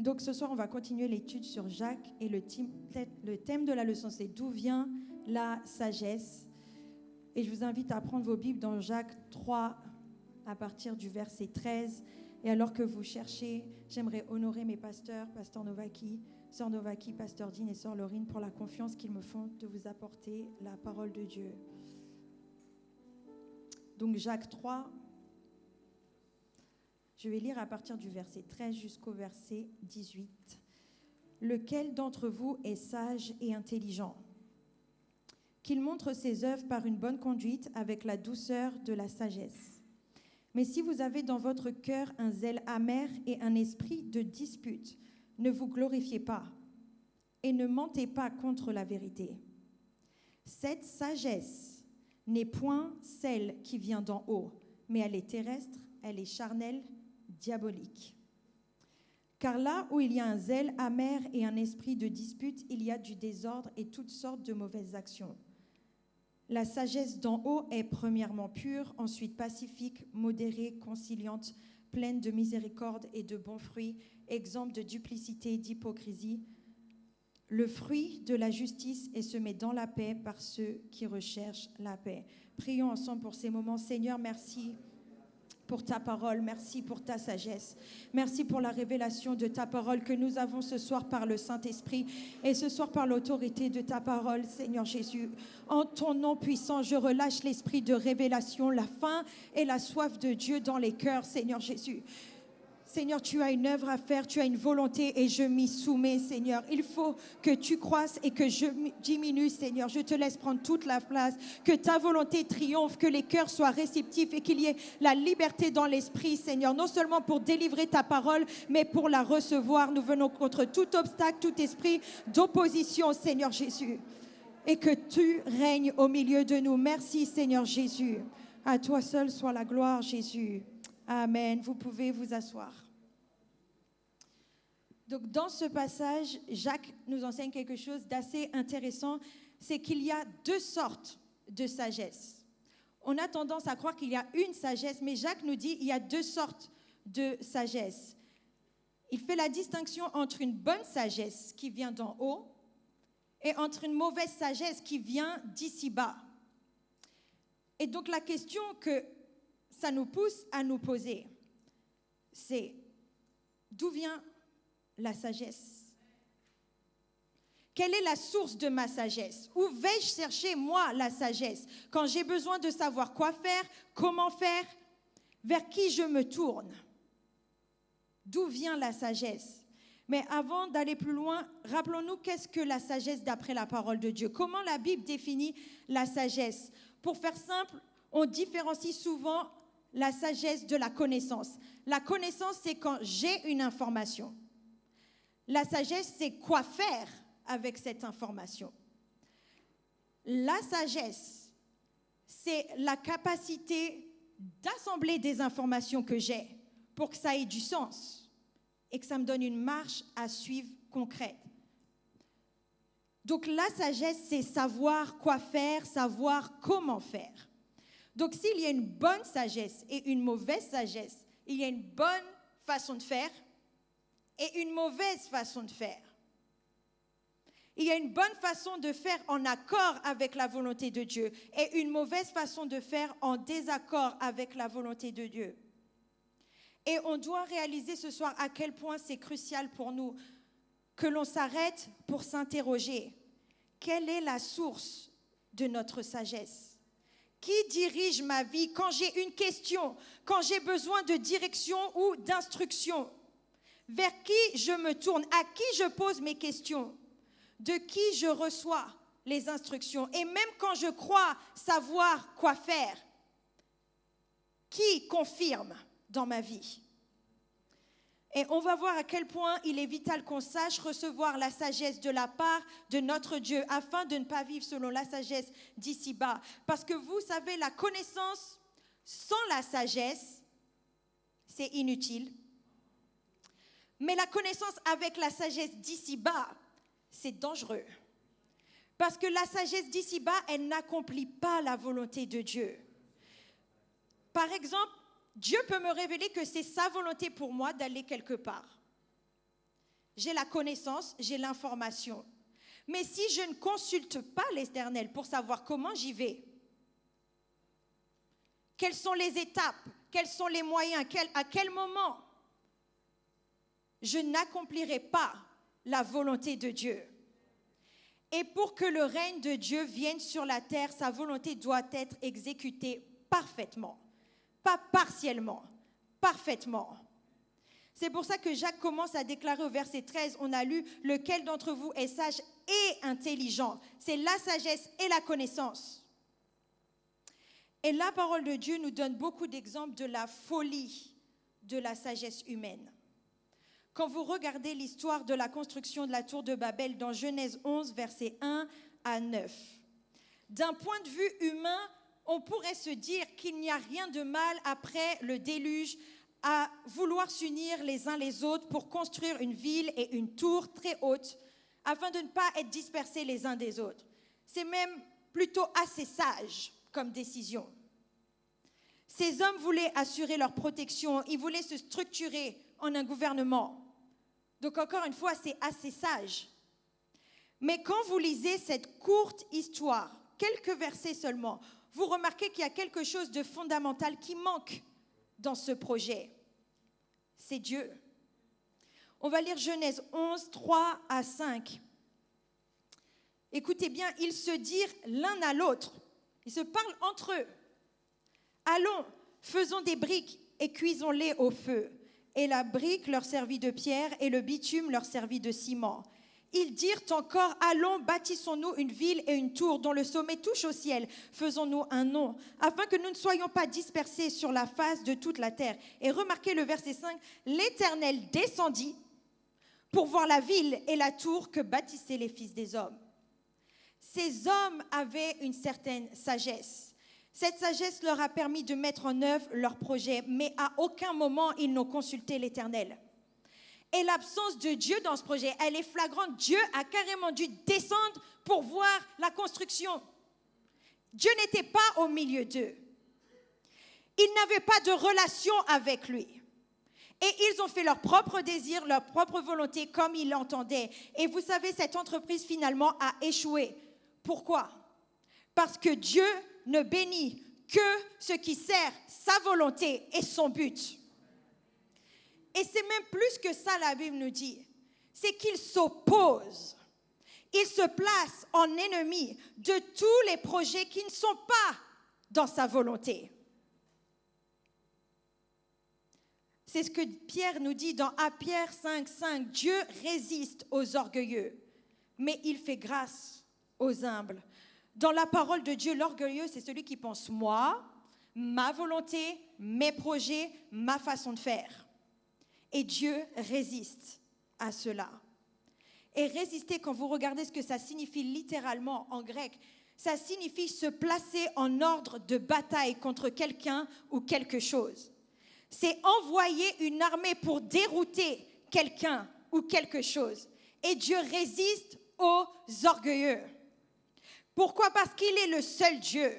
Donc ce soir, on va continuer l'étude sur Jacques et le thème de la leçon, c'est d'où vient la sagesse. Et je vous invite à prendre vos Bibles dans Jacques 3 à partir du verset 13. Et alors que vous cherchez, j'aimerais honorer mes pasteurs, Pasteur Novaki, Sœur Novaki, Pasteur Dean et Sœur Laurine pour la confiance qu'ils me font de vous apporter la parole de Dieu. Donc Jacques 3, je vais lire à partir du verset 13 jusqu'au verset 18. Lequel d'entre vous est sage et intelligent ? Qu'il montre ses œuvres par une bonne conduite avec la douceur de la sagesse. Mais si vous avez dans votre cœur un zèle amer et un esprit de dispute, ne vous glorifiez pas et ne mentez pas contre la vérité. Cette sagesse n'est point celle qui vient d'en haut, mais elle est terrestre, elle est charnelle, diabolique. Car là où il y a un zèle amer et un esprit de dispute, il y a du désordre et toutes sortes de mauvaises actions. La sagesse d'en haut est premièrement pure, ensuite pacifique, modérée, conciliante, pleine de miséricorde et de bons fruits, exempte de duplicité, d'hypocrisie. Le fruit de la justice est semé dans la paix par ceux qui recherchent la paix. Prions ensemble pour ces moments. Seigneur, merci pour ta parole, merci pour ta sagesse. Merci pour la révélation de ta parole que nous avons ce soir par le Saint-Esprit et ce soir par l'autorité de ta parole, Seigneur Jésus. En ton nom puissant, je relâche l'esprit de révélation, la faim et la soif de Dieu dans les cœurs, Seigneur Jésus. Seigneur, tu as une œuvre à faire, tu as une volonté et je m'y soumets, Seigneur. Il faut que tu croisses et que je diminue, Seigneur. Je te laisse prendre toute la place, que ta volonté triomphe, que les cœurs soient réceptifs et qu'il y ait la liberté dans l'esprit, Seigneur. Non seulement pour délivrer ta parole, mais pour la recevoir. Nous venons contre tout obstacle, tout esprit d'opposition, Seigneur Jésus. Et que tu règnes au milieu de nous. Merci, Seigneur Jésus. À toi seul soit la gloire, Jésus. Amen. Vous pouvez vous asseoir. Donc, dans ce passage, Jacques nous enseigne quelque chose d'assez intéressant, c'est qu'il y a deux sortes de sagesse. On a tendance à croire qu'il y a une sagesse, mais Jacques nous dit qu'il y a deux sortes de sagesse. Il fait la distinction entre une bonne sagesse qui vient d'en haut et entre une mauvaise sagesse qui vient d'ici-bas. Et donc, la question que ça nous pousse à nous poser, c'est d'où vient la sagesse? Quelle est la source de ma sagesse? Où vais-je chercher, moi, la sagesse? Quand j'ai besoin de savoir quoi faire, comment faire, vers qui je me tourne? D'où vient la sagesse? Mais avant d'aller plus loin, rappelons-nous qu'est-ce que la sagesse d'après la parole de Dieu? Comment la Bible définit la sagesse? Pour faire simple, on différencie souvent la sagesse de la connaissance. La connaissance, c'est quand j'ai une information. La sagesse, c'est quoi faire avec cette information. La sagesse, c'est la capacité d'assembler des informations que j'ai pour que ça ait du sens et que ça me donne une marche à suivre concrète. Donc la sagesse, c'est savoir quoi faire, savoir comment faire. Donc, s'il y a une bonne sagesse et une mauvaise sagesse, il y a une bonne façon de faire et une mauvaise façon de faire. Il y a une bonne façon de faire en accord avec la volonté de Dieu et une mauvaise façon de faire en désaccord avec la volonté de Dieu. Et on doit réaliser ce soir à quel point c'est crucial pour nous que l'on s'arrête pour s'interroger. Quelle est la source de notre sagesse ? Qui dirige ma vie quand j'ai une question, quand j'ai besoin de direction ou d'instruction? Vers qui je me tourne? À qui je pose mes questions? De qui je reçois les instructions? Et même quand je crois savoir quoi faire, qui confirme dans ma vie? Et on va voir à quel point il est vital qu'on sache recevoir la sagesse de la part de notre Dieu afin de ne pas vivre selon la sagesse d'ici-bas. Parce que vous savez, la connaissance sans la sagesse, c'est inutile. Mais la connaissance avec la sagesse d'ici-bas, c'est dangereux. Parce que la sagesse d'ici-bas, elle n'accomplit pas la volonté de Dieu. Par exemple, Dieu peut me révéler que c'est sa volonté pour moi d'aller quelque part. j'ai la connaissance, j'ai l'information. Mais si je ne consulte pas l'Éternel pour savoir comment j'y vais, quelles sont les étapes, quels sont les moyens, à quel moment je n'accomplirai pas la volonté de Dieu. Et pour que le règne de Dieu vienne sur la terre, sa volonté doit être exécutée parfaitement, pas partiellement, parfaitement. C'est pour ça que Jacques commence à déclarer au verset 13, on a lu « Lequel d'entre vous est sage et intelligent ?» C'est la sagesse et la connaissance. Et la parole de Dieu nous donne beaucoup d'exemples de la folie de la sagesse humaine. Quand vous regardez l'histoire de la construction de la tour de Babel dans Genèse 11, versets 1 à 9, d'un point de vue humain, on pourrait se dire qu'il n'y a rien de mal après le déluge à vouloir s'unir les uns les autres pour construire une ville et une tour très haute afin de ne pas être dispersés les uns des autres. C'est même plutôt assez sage comme décision. Ces hommes voulaient assurer leur protection, ils voulaient se structurer en un gouvernement. Donc encore une fois, c'est assez sage. Mais quand vous lisez cette courte histoire, quelques versets seulement, vous remarquez qu'il y a quelque chose de fondamental qui manque dans ce projet. C'est Dieu. On va lire Genèse 11, 3 à 5. Écoutez bien, ils se dirent l'un à l'autre. Ils se parlent entre eux. Allons, faisons des briques et cuisons-les au feu. Et la brique leur servit de pierre et le bitume leur servit de ciment. Ils dirent encore, allons, bâtissons-nous une ville et une tour dont le sommet touche au ciel. Faisons-nous un nom, afin que nous ne soyons pas dispersés sur la face de toute la terre. Et remarquez le verset 5, l'Éternel descendit pour voir la ville et la tour que bâtissaient les fils des hommes. Ces hommes avaient une certaine sagesse. Cette sagesse leur a permis de mettre en œuvre leur projet, mais à aucun moment ils n'ont consulté l'Éternel. Et l'absence de Dieu dans ce projet, elle est flagrante. Dieu a carrément dû descendre pour voir la construction. Dieu n'était pas au milieu d'eux. Ils n'avaient pas de relation avec lui. Et ils ont fait leur propre désir, leur propre volonté, comme ils l'entendaient. Et vous savez, cette entreprise finalement a échoué. Pourquoi ? Parce que Dieu ne bénit que ce qui sert sa volonté et son but. Et c'est même plus que ça, la Bible nous dit. C'est qu'il s'oppose. Il se place en ennemi de tous les projets qui ne sont pas dans sa volonté. C'est ce que Pierre nous dit dans 1 Pierre 5,5. Dieu résiste aux orgueilleux, mais il fait grâce aux humbles. Dans la parole de Dieu, l'orgueilleux, c'est celui qui pense moi, ma volonté, mes projets, ma façon de faire. Et Dieu résiste à cela. Et résister, quand vous regardez ce que ça signifie littéralement en grec, ça signifie se placer en ordre de bataille contre quelqu'un ou quelque chose. C'est envoyer une armée pour dérouter quelqu'un ou quelque chose. Et Dieu résiste aux orgueilleux. Pourquoi ? Parce qu'il est le seul Dieu.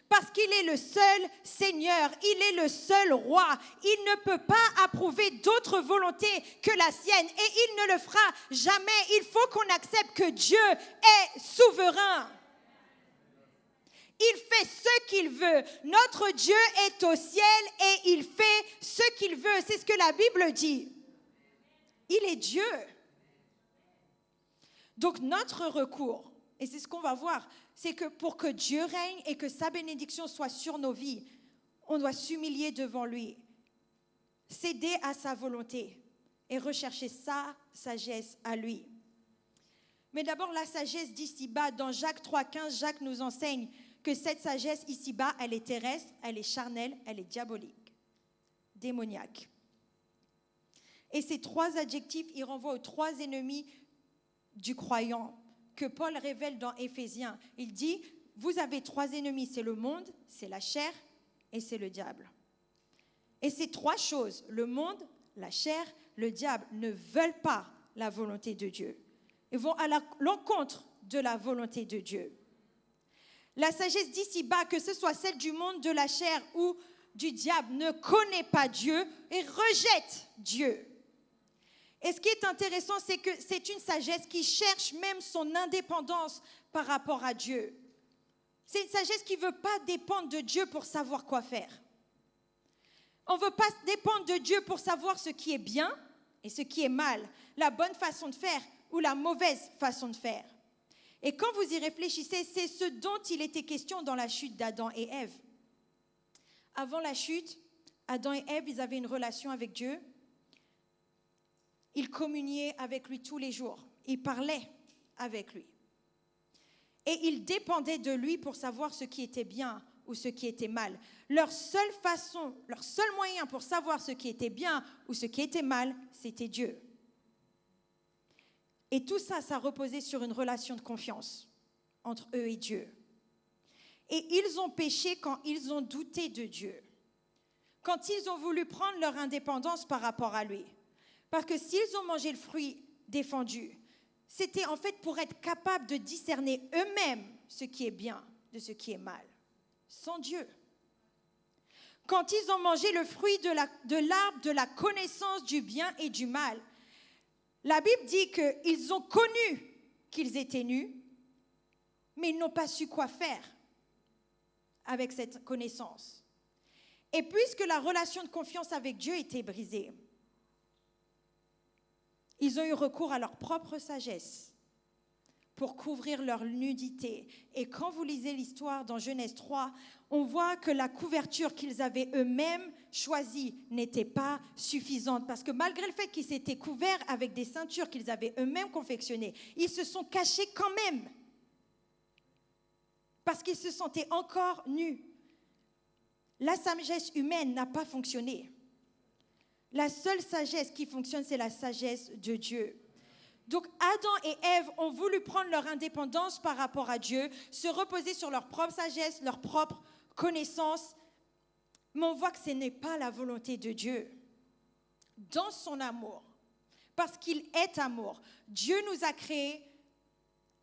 Parce qu'il est le seul Seigneur, il est le seul roi. Il ne peut pas approuver d'autres volontés que la sienne et il ne le fera jamais. Il faut qu'on accepte que Dieu est souverain. Il fait ce qu'il veut. Notre Dieu est au ciel et il fait ce qu'il veut. C'est ce que la Bible dit. Il est Dieu. Donc notre recours, et c'est ce qu'on va voir, c'est que pour que Dieu règne et que sa bénédiction soit sur nos vies, on doit s'humilier devant lui, céder à sa volonté et rechercher sa sagesse à lui. Mais d'abord, la sagesse d'ici-bas, dans Jacques 3,15, Jacques nous enseigne que cette sagesse ici-bas, elle est terrestre, elle est charnelle, elle est diabolique, démoniaque. Et ces trois adjectifs, ils renvoient aux trois ennemis du croyant que Paul révèle dans Éphésiens. Il dit, vous avez trois ennemis, c'est le monde, c'est la chair et c'est le diable. Et ces trois choses, le monde, la chair, le diable, ne veulent pas la volonté de Dieu. Ils vont à l'encontre de la volonté de Dieu. La sagesse d'ici-bas, que ce soit celle du monde, de la chair ou du diable, ne connaît pas Dieu et rejette Dieu. Et ce qui est intéressant, c'est que c'est une sagesse qui cherche même son indépendance par rapport à Dieu. C'est une sagesse qui ne veut pas dépendre de Dieu pour savoir quoi faire. On ne veut pas dépendre de Dieu pour savoir ce qui est bien et ce qui est mal, la bonne façon de faire ou la mauvaise façon de faire. Et quand vous y réfléchissez, c'est ce dont il était question dans la chute d'Adam et Ève. Avant la chute, Adam et Ève, ils avaient une relation avec Dieu. Ils communiaient avec lui tous les jours. Ils parlaient avec lui. Et ils dépendaient de lui pour savoir ce qui était bien ou ce qui était mal. Leur seule façon, leur seul moyen pour savoir ce qui était bien ou ce qui était mal, c'était Dieu. Et tout ça, ça reposait sur une relation de confiance entre eux et Dieu. Et ils ont péché quand ils ont douté de Dieu, quand ils ont voulu prendre leur indépendance par rapport à lui. Parce que s'ils ont mangé le fruit défendu, c'était en fait pour être capables de discerner eux-mêmes ce qui est bien de ce qui est mal, sans Dieu. Quand ils ont mangé le fruit de l'arbre de la connaissance du bien et du mal, la Bible dit qu'ils ont connu qu'ils étaient nus, mais ils n'ont pas su quoi faire avec cette connaissance. Et puisque la relation de confiance avec Dieu était brisée, ils ont eu recours à leur propre sagesse pour couvrir leur nudité. Et quand vous lisez l'histoire dans Genèse 3, on voit que la couverture qu'ils avaient eux-mêmes choisie n'était pas suffisante. Parce que malgré le fait qu'ils s'étaient couverts avec des ceintures qu'ils avaient eux-mêmes confectionnées, ils se sont cachés quand même. Parce qu'ils se sentaient encore nus. La sagesse humaine n'a pas fonctionné. La seule sagesse qui fonctionne, c'est la sagesse de Dieu. Donc Adam et Ève ont voulu prendre leur indépendance par rapport à Dieu, se reposer sur leur propre sagesse, leur propre connaissance, mais on voit que ce n'est pas la volonté de Dieu. Dans son amour, parce qu'il est amour, Dieu nous a créés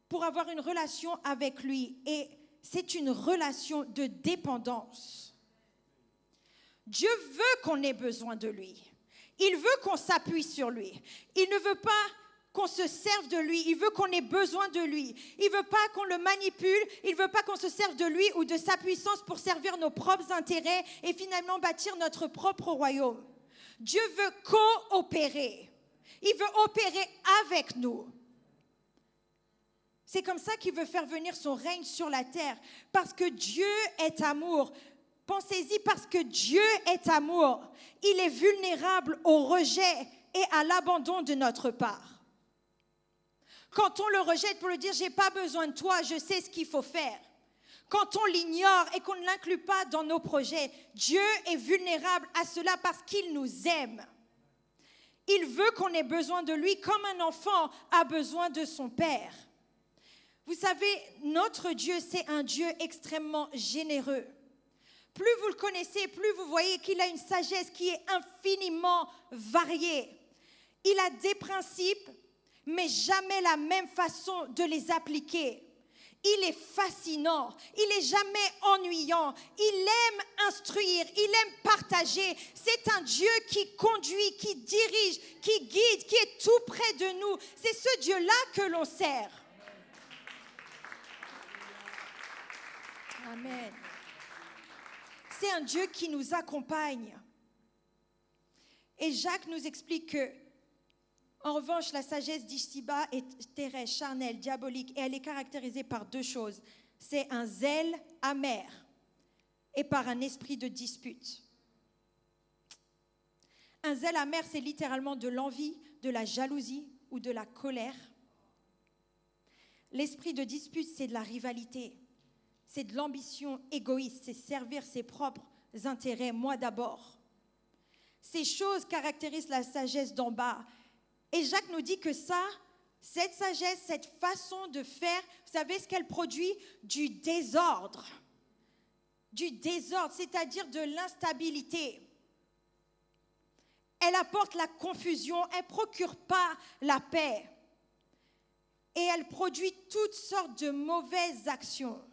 pour avoir une relation avec lui, et c'est une relation de dépendance. Dieu veut qu'on ait besoin de lui. Il veut qu'on s'appuie sur lui. Il ne veut pas qu'on se serve de lui. Il veut qu'on ait besoin de lui. Il ne veut pas qu'on le manipule. Il ne veut pas qu'on se serve de lui ou de sa puissance pour servir nos propres intérêts et finalement bâtir notre propre royaume. Dieu veut coopérer. Il veut opérer avec nous. C'est comme ça qu'il veut faire venir son règne sur la terre. Parce que Dieu est amour. Pensez-y, parce que Dieu est amour, il est vulnérable au rejet et à l'abandon de notre part. Quand on le rejette pour lui dire « j'ai pas besoin de toi, je sais ce qu'il faut faire ». Quand on l'ignore et qu'on ne l'inclut pas dans nos projets, Dieu est vulnérable à cela parce qu'il nous aime. Il veut qu'on ait besoin de lui comme un enfant a besoin de son père. Vous savez, notre Dieu, c'est un Dieu extrêmement généreux. Plus vous le connaissez, plus vous voyez qu'il a une sagesse qui est infiniment variée. Il a des principes, mais jamais la même façon de les appliquer. Il est fascinant, il n'est jamais ennuyant, il aime instruire, il aime partager. C'est un Dieu qui conduit, qui dirige, qui guide, qui est tout près de nous. C'est ce Dieu-là que l'on sert. Amen. C'est un Dieu qui nous accompagne. Et Jacques nous explique que, en revanche, la sagesse d'ici-bas est terrestre, charnelle, diabolique, et elle est caractérisée par deux choses. C'est un zèle amer et par un esprit de dispute. Un zèle amer, c'est littéralement de l'envie, de la jalousie ou de la colère. L'esprit de dispute, c'est de la rivalité. C'est de l'ambition égoïste, c'est servir ses propres intérêts, moi d'abord. Ces choses caractérisent la sagesse d'en bas. Et Jacques nous dit que ça, cette sagesse, cette façon de faire, vous savez ce qu'elle produit? Du désordre. Du désordre, c'est-à-dire de l'instabilité. Elle apporte la confusion, elle ne procure pas la paix. Et elle produit toutes sortes de mauvaises actions.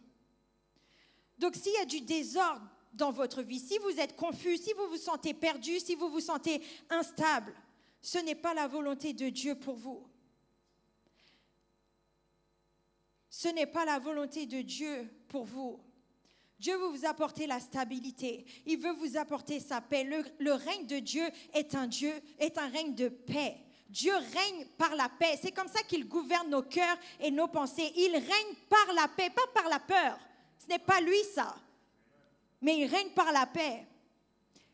Donc, s'il y a du désordre dans votre vie, si vous êtes confus, si vous vous sentez perdu, si vous vous sentez instable, ce n'est pas la volonté de Dieu pour vous. Ce n'est pas la volonté de Dieu pour vous. Dieu veut vous apporter la stabilité. Il veut vous apporter sa paix. Le règne de Dieu est un règne de paix. Dieu règne par la paix. C'est comme ça qu'il gouverne nos cœurs et nos pensées. Il règne par la paix, pas par la peur. Ce n'est pas lui ça. Mais il règne par la paix.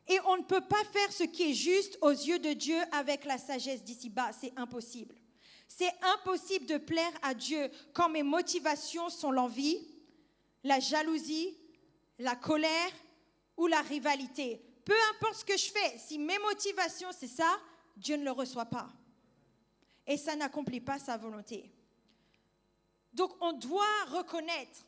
Et on ne peut pas faire ce qui est juste aux yeux de Dieu avec la sagesse d'ici-bas. C'est impossible. C'est impossible de plaire à Dieu quand mes motivations sont l'envie, la jalousie, la colère ou la rivalité. Peu importe ce que je fais, si mes motivations c'est ça, Dieu ne le reçoit pas. Et ça n'accomplit pas sa volonté. Donc on doit reconnaître,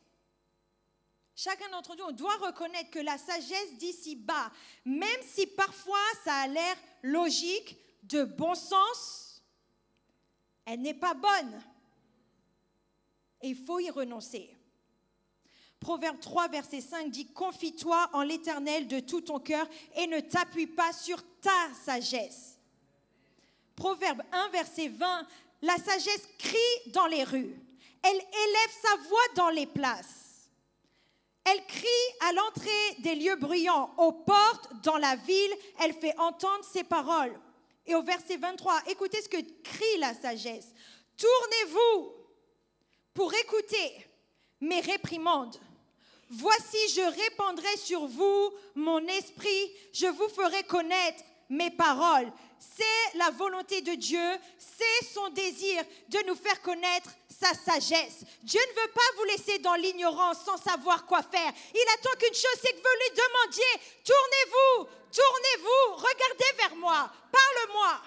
chacun d'entre nous, on doit reconnaître que la sagesse d'ici-bas, même si parfois ça a l'air logique, de bon sens, elle n'est pas bonne. Et il faut y renoncer. Proverbe 3, verset 5 dit « Confie-toi en l'Éternel de tout ton cœur et ne t'appuie pas sur ta sagesse. » Proverbe 1, verset 20 « La sagesse crie dans les rues. Elle élève sa voix dans les places. Elle crie à l'entrée des lieux bruyants, aux portes, dans la ville. Elle fait entendre ses paroles. » Et au verset 23, écoutez ce que crie la sagesse. « Tournez-vous pour écouter mes réprimandes. Voici, je répandrai sur vous mon esprit, je vous ferai connaître mes paroles. » C'est la volonté de Dieu, c'est son désir de nous faire connaître sa sagesse. Dieu ne veut pas vous laisser dans l'ignorance sans savoir quoi faire. Il attend qu'une chose, c'est que vous lui demandiez, tournez-vous, regardez vers moi, parle-moi.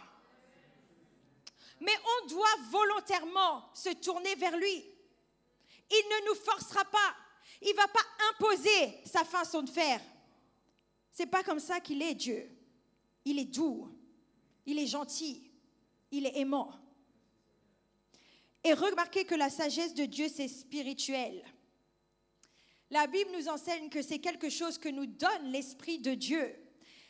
Mais on doit volontairement se tourner vers lui. Il ne nous forcera pas. Il ne va pas imposer sa façon de faire. Ce n'est pas comme ça qu'il est, Dieu. Il est doux, il est gentil, il est aimant. Et remarquez que la sagesse de Dieu, c'est spirituel. La Bible nous enseigne que c'est quelque chose que nous donne l'Esprit de Dieu.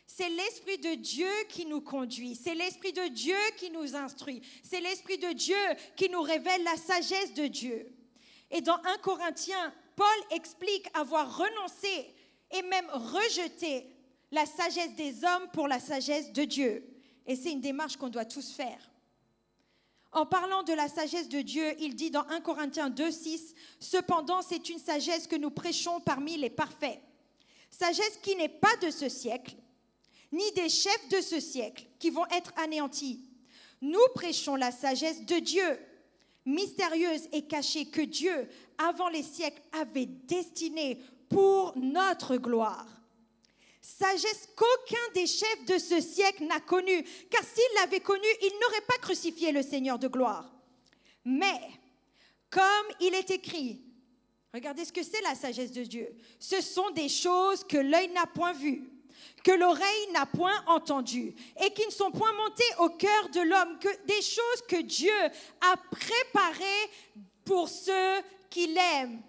C'est l'Esprit de Dieu qui nous conduit. C'est l'Esprit de Dieu qui nous instruit. C'est l'Esprit de Dieu qui nous révèle la sagesse de Dieu. Et dans 1 Corinthiens, Paul explique avoir renoncé et même rejeté la sagesse des hommes pour la sagesse de Dieu. Et c'est une démarche qu'on doit tous faire. En parlant de la sagesse de Dieu, il dit dans 1 Corinthiens 2, 6, « Cependant, c'est une sagesse que nous prêchons parmi les parfaits. Sagesse qui n'est pas de ce siècle, ni des chefs de ce siècle qui vont être anéantis. Nous prêchons la sagesse de Dieu, mystérieuse et cachée que Dieu, avant les siècles, avait destinée pour notre gloire. Sagesse qu'aucun des chefs de ce siècle n'a connue, car s'il l'avait connue, il n'aurait pas crucifié le Seigneur de gloire. Mais, comme il est écrit, regardez ce que c'est la sagesse de Dieu. Ce sont des choses que l'œil n'a point vues, que l'oreille n'a point entendues, et qui ne sont point montées au cœur de l'homme, que des choses que Dieu a préparées pour ceux qui l'aiment.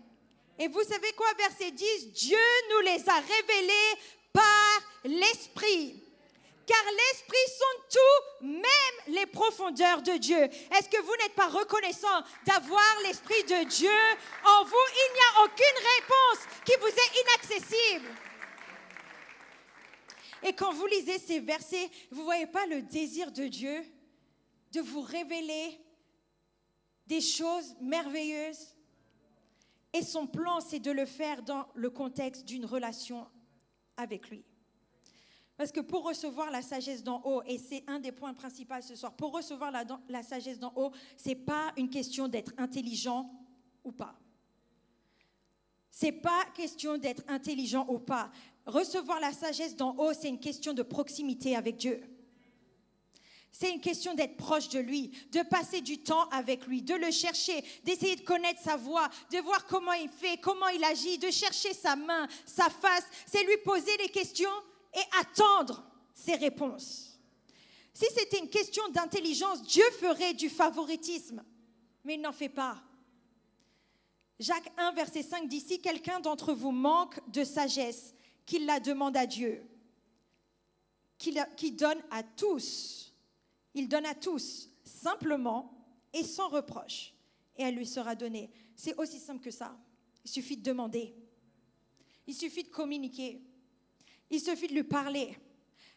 Et vous savez quoi, verset 10, Dieu nous les a révélées par l'Esprit. Car l'Esprit sonde tout, même les profondeurs de Dieu. Est-ce que vous n'êtes pas reconnaissant d'avoir l'Esprit de Dieu en vous? Il n'y a aucune réponse qui vous est inaccessible. Et quand vous lisez ces versets, vous ne voyez pas le désir de Dieu de vous révéler des choses merveilleuses? Et son plan, c'est de le faire dans le contexte d'une relation avec lui. Parce que pour recevoir la sagesse d'en haut, et c'est un des points principaux ce soir, pour recevoir la sagesse d'en haut, ce n'est pas une question d'être intelligent ou pas. Ce n'est pas question d'être intelligent ou pas. Recevoir la sagesse d'en haut, c'est une question de proximité avec Dieu. C'est une question d'être proche de lui, de passer du temps avec lui, de le chercher, d'essayer de connaître sa voix, de voir comment il fait, comment il agit, de chercher sa main, sa face. C'est lui poser des questions et attendre ses réponses. Si c'était une question d'intelligence, Dieu ferait du favoritisme, mais il n'en fait pas. Jacques 1, verset 5 dit « Si quelqu'un d'entre vous manque de sagesse, qu'il la demande à Dieu, qui donne à tous, Il donne à tous, simplement et sans reproche, et elle lui sera donnée. C'est aussi simple que ça. Il suffit de demander. Il suffit de communiquer. Il suffit de lui parler.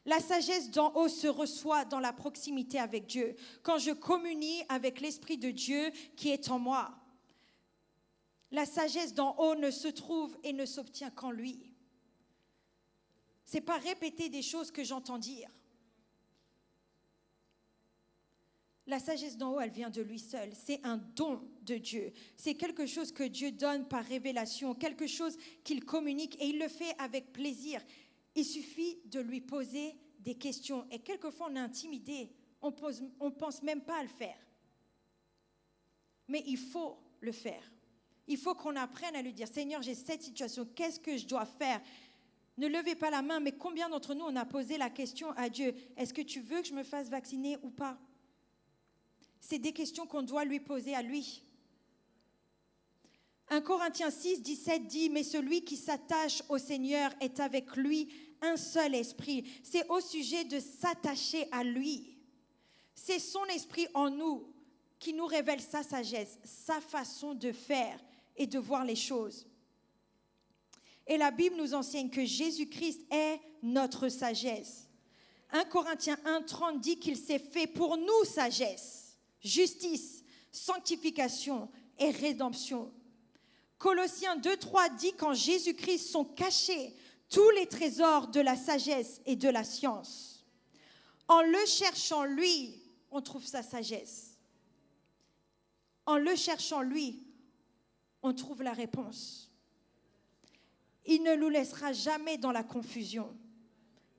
La sagesse d'en haut se reçoit dans la proximité avec Dieu. Quand je communie avec l'Esprit de Dieu qui est en moi, la sagesse d'en haut ne se trouve et ne s'obtient qu'en lui. Ce n'est pas répéter des choses que j'entends dire. La sagesse d'en haut, elle vient de lui seul. C'est un don de Dieu. C'est quelque chose que Dieu donne par révélation, quelque chose qu'il communique et il le fait avec plaisir. Il suffit de lui poser des questions. Et quelquefois, on est intimidé. On ne pense même pas à le faire. Mais il faut le faire. Il faut qu'on apprenne à lui dire, Seigneur, j'ai cette situation. Qu'est-ce que je dois faire? Ne levez pas la main, mais combien d'entre nous, on a posé la question à Dieu? Est-ce que tu veux que je me fasse vacciner ou pas? C'est des questions qu'on doit lui poser à lui. 1 Corinthiens 6, 17 dit, mais celui qui s'attache au Seigneur est avec lui un seul esprit. C'est au sujet de s'attacher à lui. C'est son esprit en nous qui nous révèle sa sagesse, sa façon de faire et de voir les choses. Et la Bible nous enseigne que Jésus-Christ est notre sagesse. 1 Corinthiens 1, 30 dit qu'il s'est fait pour nous sagesse, justice, sanctification et rédemption. Colossiens 2, 3 dit qu'en Jésus-Christ sont cachés tous les trésors de la sagesse et de la science. En le cherchant, lui, on trouve sa sagesse. En le cherchant, lui, on trouve la réponse. Il ne nous laissera jamais dans la confusion.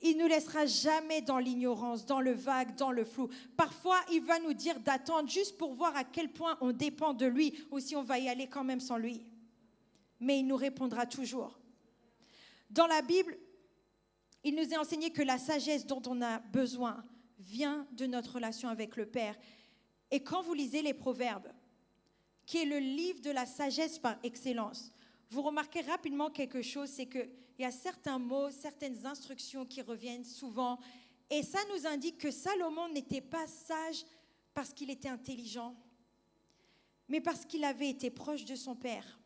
Il ne nous laissera jamais dans l'ignorance, dans le vague, dans le flou. Parfois, il va nous dire d'attendre juste pour voir à quel point on dépend de lui ou si on va y aller quand même sans lui. Mais il nous répondra toujours. Dans la Bible, il nous est enseigné que la sagesse dont on a besoin vient de notre relation avec le Père. Et quand vous lisez les Proverbes, qui est le livre de la sagesse par excellence, vous remarquez rapidement quelque chose, c'est qu'il y a certains mots, certaines instructions qui reviennent souvent. Et ça nous indique que Salomon n'était pas sage parce qu'il était intelligent, mais parce qu'il avait été proche de son père.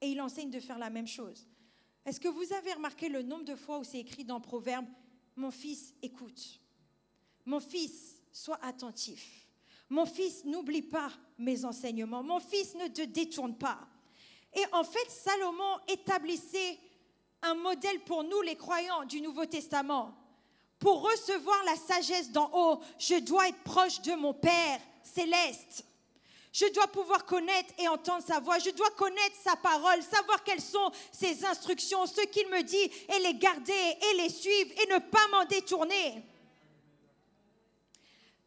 Et il enseigne de faire la même chose. Est-ce que vous avez remarqué le nombre de fois où c'est écrit dans Proverbes, « Mon fils, écoute. Mon fils, sois attentif. Mon fils, n'oublie pas mes enseignements. Mon fils, ne te détourne pas. » Et en fait, Salomon établissait un modèle pour nous, les croyants du Nouveau Testament. Pour recevoir la sagesse d'en haut, je dois être proche de mon Père céleste. Je dois pouvoir connaître et entendre sa voix. Je dois connaître sa parole, savoir quelles sont ses instructions, ce qu'il me dit, et les garder et les suivre et ne pas m'en détourner.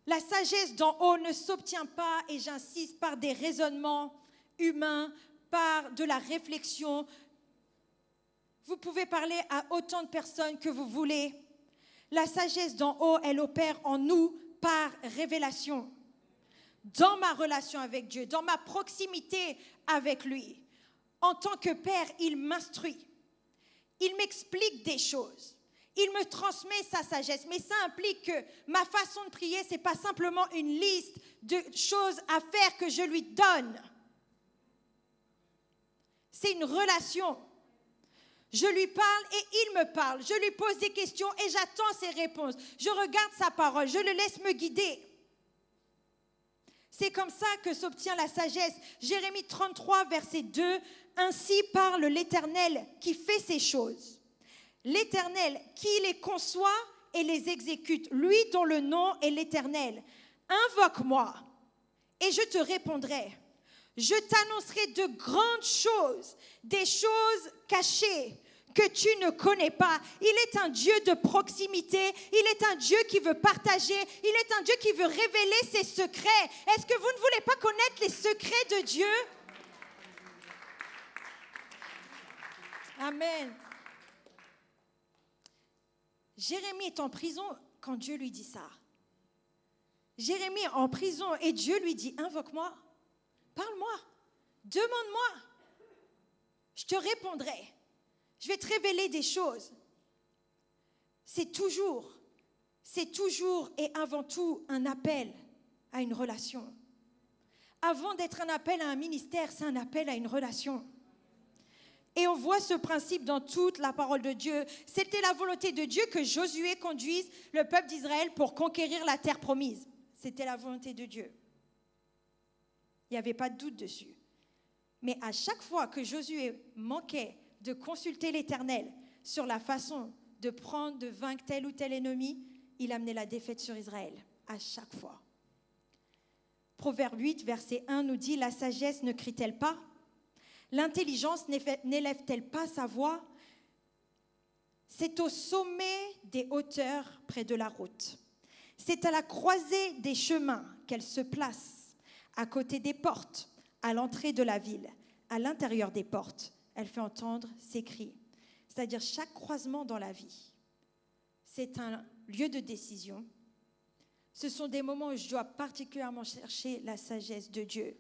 La sagesse d'en haut ne s'obtient pas, et j'insiste, par des raisonnements humains, par de la réflexion. Vous pouvez parler à autant de personnes que vous voulez. La sagesse d'en haut, elle opère en nous par révélation. Dans ma relation avec Dieu, dans ma proximité avec lui. En tant que père, il m'instruit. Il m'explique des choses. Il me transmet sa sagesse. Mais ça implique que ma façon de prier, ce n'est pas simplement une liste de choses à faire que je lui donne. C'est une relation. Je lui parle et il me parle. Je lui pose des questions et j'attends ses réponses. Je regarde sa parole. Je le laisse me guider. C'est comme ça que s'obtient la sagesse. Jérémie 33, verset 2. Ainsi parle l'Éternel qui fait ces choses. L'Éternel qui les conçoit et les exécute. Lui dont le nom est l'Éternel. Invoque-moi et je te répondrai. Je t'annoncerai de grandes choses, des choses cachées que tu ne connais pas. Il est un Dieu de proximité. Il est un Dieu qui veut partager. Il est un Dieu qui veut révéler ses secrets. Est-ce que vous ne voulez pas connaître les secrets de Dieu? Amen. Jérémie est en prison quand Dieu lui dit ça. Jérémie est en prison et Dieu lui dit, invoque-moi. Parle-moi, demande-moi, je te répondrai, je vais te révéler des choses. C'est c'est toujours et avant tout un appel à une relation. Avant d'être un appel à un ministère, c'est un appel à une relation. Et on voit ce principe dans toute la parole de Dieu. C'était la volonté de Dieu que Josué conduise le peuple d'Israël pour conquérir la terre promise. C'était la volonté de Dieu. Il n'y avait pas de doute dessus. Mais à chaque fois que Josué manquait de consulter l'Éternel sur la façon de prendre, de vaincre tel ou tel ennemi, il amenait la défaite sur Israël. À chaque fois. Proverbe 8, verset 1 nous dit « La sagesse ne crie-t-elle pas ? L'intelligence n'élève-t-elle pas sa voix ? C'est au sommet des hauteurs près de la route. C'est à la croisée des chemins qu'elle se place, à côté des portes, à l'entrée de la ville, à l'intérieur des portes. Elle fait entendre ses cris. » C'est-à-dire chaque croisement dans la vie, c'est un lieu de décision. Ce sont des moments où je dois particulièrement chercher la sagesse de Dieu.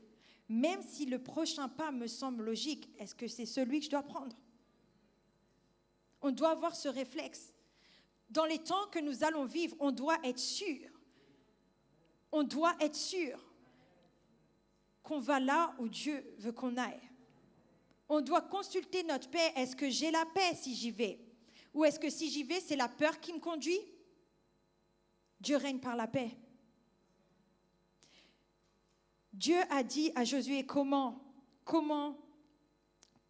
Même si le prochain pas me semble logique, est-ce que c'est celui que je dois prendre ? On doit avoir ce réflexe. Dans les temps que nous allons vivre, on doit être sûr. On doit être sûr qu'on va là où Dieu veut qu'on aille. On doit consulter notre paix. Est-ce que j'ai la paix si j'y vais ? Ou est-ce que si j'y vais, c'est la peur qui me conduit ? Dieu règne par la paix. Dieu a dit à Josué comment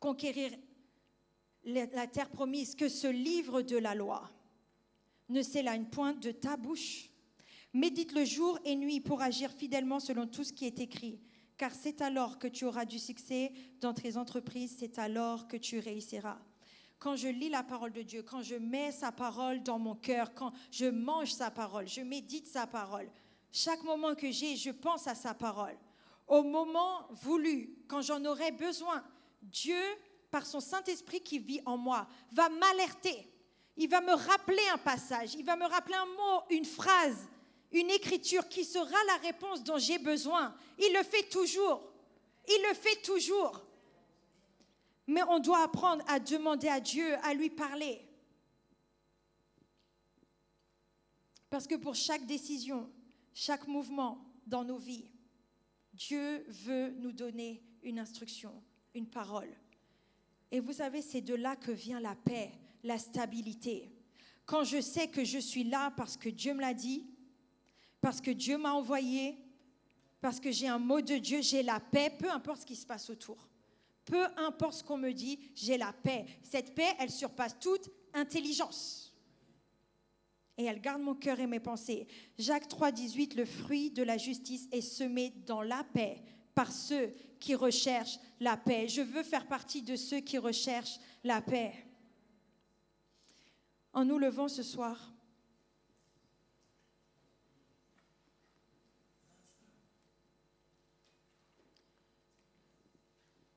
conquérir la terre promise, que ce livre de la loi ne s'éloigne point de ta bouche. Médite-le jour et nuit pour agir fidèlement selon tout ce qui est écrit. Car c'est alors que tu auras du succès dans tes entreprises, c'est alors que tu réussiras. Quand je lis la parole de Dieu, quand je mets sa parole dans mon cœur, quand je mange sa parole, je médite sa parole, chaque moment que j'ai, je pense à sa parole. Au moment voulu, quand j'en aurai besoin, Dieu, par son Saint-Esprit qui vit en moi, va m'alerter. Il va me rappeler un passage, il va me rappeler un mot, une phrase, une écriture qui sera la réponse dont j'ai besoin. Il le fait toujours. Il le fait toujours. Mais on doit apprendre à demander à Dieu, à lui parler. Parce que pour chaque décision, chaque mouvement dans nos vies, Dieu veut nous donner une instruction, une parole. Et vous savez, c'est de là que vient la paix, la stabilité. Quand je sais que je suis là parce que Dieu me l'a dit, parce que Dieu m'a envoyé, parce que j'ai un mot de Dieu, j'ai la paix, peu importe ce qui se passe autour. Peu importe ce qu'on me dit, j'ai la paix. Cette paix, elle surpasse toute intelligence. Et elle garde mon cœur et mes pensées. Jacques 3, 18, le fruit de la justice est semé dans la paix par ceux qui recherchent la paix. Je veux faire partie de ceux qui recherchent la paix. En nous levant ce soir,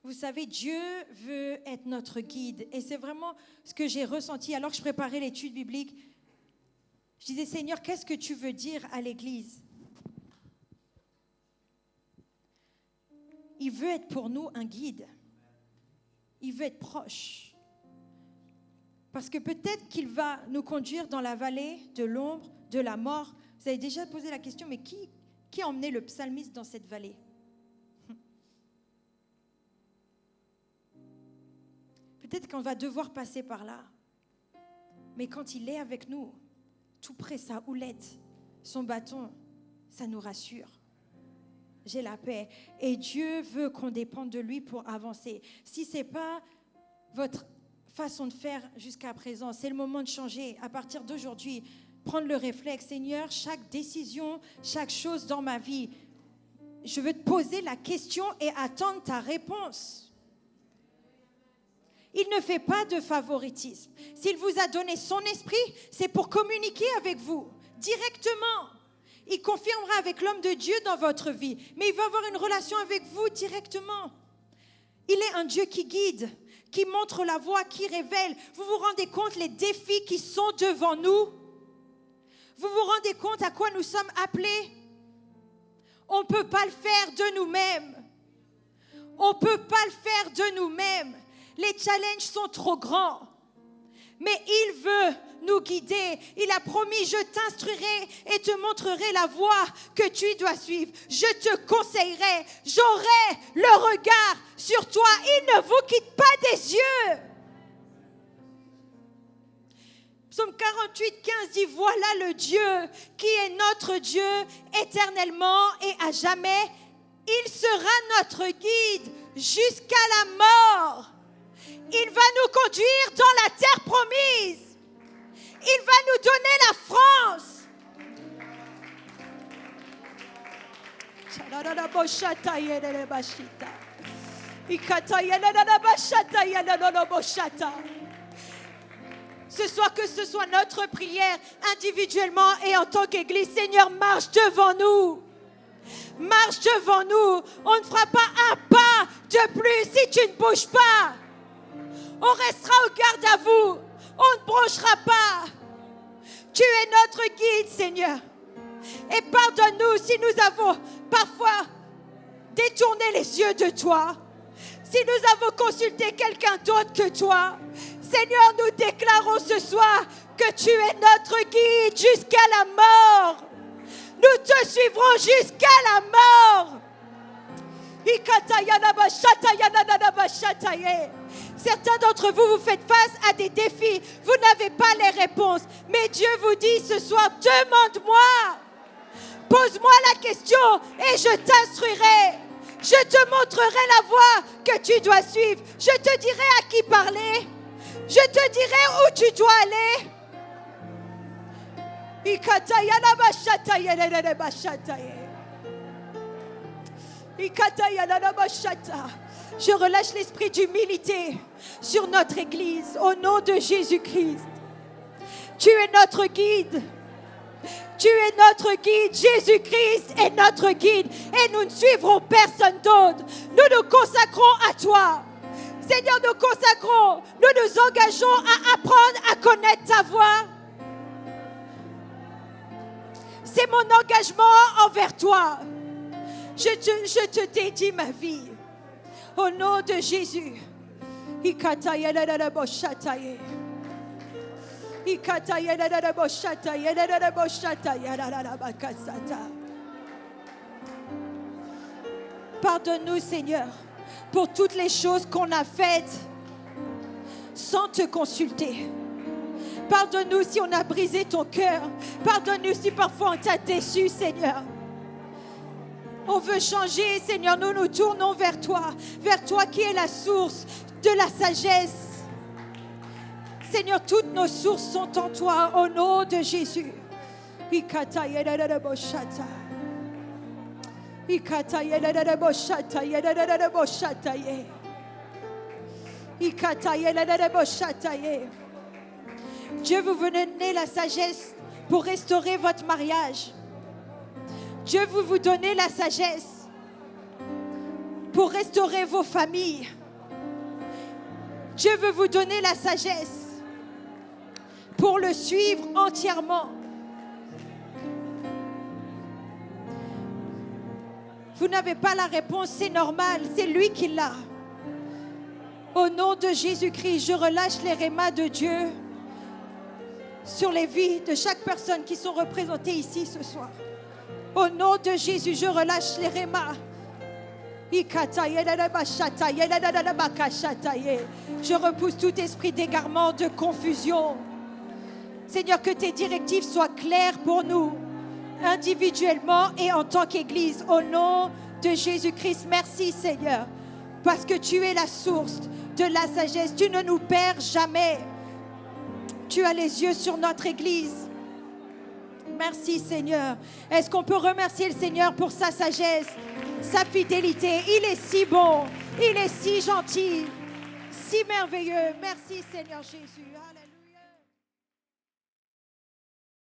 vous savez, Dieu veut être notre guide. Et c'est vraiment ce que j'ai ressenti alors que je préparais l'étude biblique. Je disais, Seigneur, qu'est-ce que tu veux dire à l'Église ? Il veut être pour nous un guide. Il veut être proche. Parce que peut-être qu'il va nous conduire dans la vallée de l'ombre, de la mort. Vous avez déjà posé la question, mais qui a emmené le psalmiste dans cette vallée ? Peut-être qu'on va devoir passer par là. Mais quand il est avec nous, tout près, sa houlette, son bâton, ça nous rassure. J'ai la paix. Et Dieu veut qu'on dépende de lui pour avancer. Si ce n'est pas votre façon de faire jusqu'à présent, c'est le moment de changer. À partir d'aujourd'hui, prendre le réflexe. Seigneur, chaque décision, chaque chose dans ma vie, je veux te poser la question et attendre ta réponse. Il ne fait pas de favoritisme. S'il vous a donné son esprit, c'est pour communiquer avec vous directement. Il confirmera avec l'homme de Dieu dans votre vie, mais il va avoir une relation avec vous directement. Il est un Dieu qui guide, qui montre la voie, qui révèle. Vous vous rendez compte les défis qui sont devant nous ? Vous vous rendez compte à quoi nous sommes appelés ? On ne peut pas le faire de nous-mêmes. On ne peut pas le faire de nous-mêmes. Les challenges sont trop grands. mais il veut nous guider. Il a promis, je t'instruirai et te montrerai la voie que tu dois suivre. Je te conseillerai, j'aurai le regard sur toi. Il ne vous quitte pas des yeux. Psaume 48, 15 dit, voilà le Dieu qui est notre Dieu éternellement et à jamais. Il sera notre guide jusqu'à la mort. Il va nous conduire dans la terre promise. Il va nous donner la France. Ce soir, que ce soit notre prière individuellement et en tant qu'Église, Seigneur, marche devant nous. Marche devant nous. On ne fera pas un pas de plus si tu ne bouges pas. On restera au garde à vous. On ne bronchera pas. Tu es notre guide, Seigneur. Et pardonne-nous si nous avons parfois détourné les yeux de toi. Si nous avons consulté quelqu'un d'autre que toi. Seigneur, nous déclarons ce soir que tu es notre guide jusqu'à la mort. Nous te suivrons jusqu'à la mort. Certains d'entre vous, vous faites face à des défis. Vous n'avez pas les réponses. Mais Dieu vous dit ce soir, demande-moi. Pose-moi la question et je t'instruirai. Je te montrerai la voie que tu dois suivre. Je te dirai à qui parler. Je te dirai où tu dois aller. Je relâche l'esprit d'humilité sur notre Église au nom de Jésus-Christ. Tu es notre guide. Tu es notre guide. Jésus-Christ est notre guide. Et nous ne suivrons personne d'autre. Nous nous consacrons à toi. Seigneur, nous consacrons. Nous nous engageons à apprendre à connaître ta voix. C'est mon engagement envers toi. Je te dédie ma vie. Au nom de Jésus. Pardonne-nous, Seigneur, pour toutes les choses qu'on a faites sans te consulter. Pardonne-nous si on a brisé ton cœur. Pardonne-nous si parfois on t'a déçu, Seigneur. On veut changer, Seigneur. Nous nous tournons vers toi qui est la source de la sagesse. Seigneur, toutes nos sources sont en toi, au nom de Jésus. Dieu vous veut donner la sagesse pour restaurer votre mariage. Dieu veut vous donner la sagesse pour restaurer vos familles. Dieu veut vous donner la sagesse pour le suivre entièrement. Vous n'avez pas la réponse, c'est normal, c'est lui qui l'a. Au nom de Jésus-Christ, je relâche les rémas de Dieu sur les vies de chaque personne qui sont représentées ici ce soir. Au nom de Jésus, je relâche les rémas. Je repousse tout esprit d'égarement, de confusion. Seigneur, que tes directives soient claires pour nous, individuellement et en tant qu'Église. Au nom de Jésus-Christ, merci Seigneur, parce que tu es la source de la sagesse. Tu ne nous perds jamais. Tu as les yeux sur notre Église. Merci Seigneur. Est-ce qu'on peut remercier le Seigneur pour sa sagesse, sa fidélité? Il est si bon, il est si gentil, si merveilleux. Merci Seigneur Jésus. Alléluia.